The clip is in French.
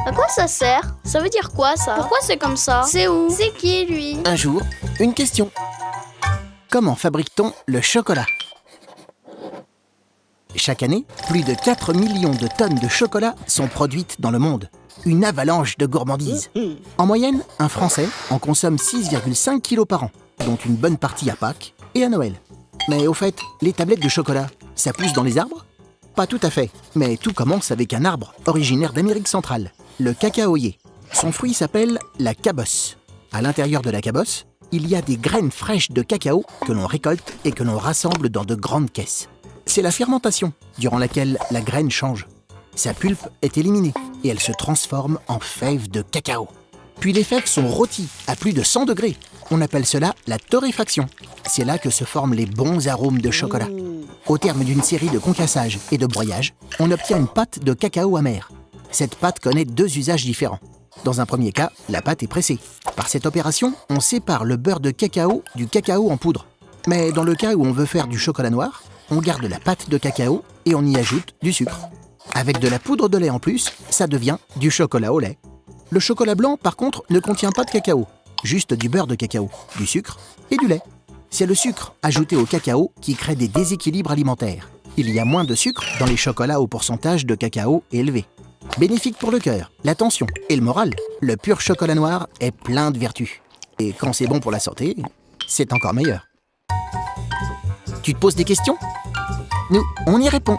À quoi ça sert? Ça veut dire quoi ça? Pourquoi c'est comme ça? C'est où? C'est qui lui? Un jour, une question. Comment fabrique-t-on le chocolat? Chaque année, plus de 4 millions de tonnes de chocolat sont produites dans le monde. Une avalanche de gourmandise. En moyenne, un Français en consomme 6,5 kilos par an, dont une bonne partie à Pâques et à Noël. Mais au fait, les tablettes de chocolat, ça pousse dans les arbres? Pas tout à fait, mais tout commence avec un arbre originaire d'Amérique centrale, le cacaoyer. Son fruit s'appelle la cabosse. À l'intérieur de la cabosse, il y a des graines fraîches de cacao que l'on récolte et que l'on rassemble dans de grandes caisses. C'est la fermentation, durant laquelle la graine change. Sa pulpe est éliminée et elle se transforme en fèves de cacao. Puis les fèves sont rôties à plus de 100 degrés. On appelle cela la torréfaction. C'est là que se forment les bons arômes de chocolat. Au terme d'une série de concassages et de broyages, on obtient une pâte de cacao amer. Cette pâte connaît deux usages différents. Dans un premier cas, la pâte est pressée. Par cette opération, on sépare le beurre de cacao du cacao en poudre. Mais dans le cas où on veut faire du chocolat noir, on garde la pâte de cacao et on y ajoute du sucre. Avec de la poudre de lait en plus, ça devient du chocolat au lait. Le chocolat blanc, par contre, ne contient pas de cacao, juste du beurre de cacao, du sucre et du lait. C'est le sucre ajouté au cacao qui crée des déséquilibres alimentaires. Il y a moins de sucre dans les chocolats au pourcentage de cacao élevé. Bénéfique pour le cœur, la tension et le moral, le pur chocolat noir est plein de vertus. Et quand c'est bon pour la santé, c'est encore meilleur. Tu te poses des questions? Nous, on y répond.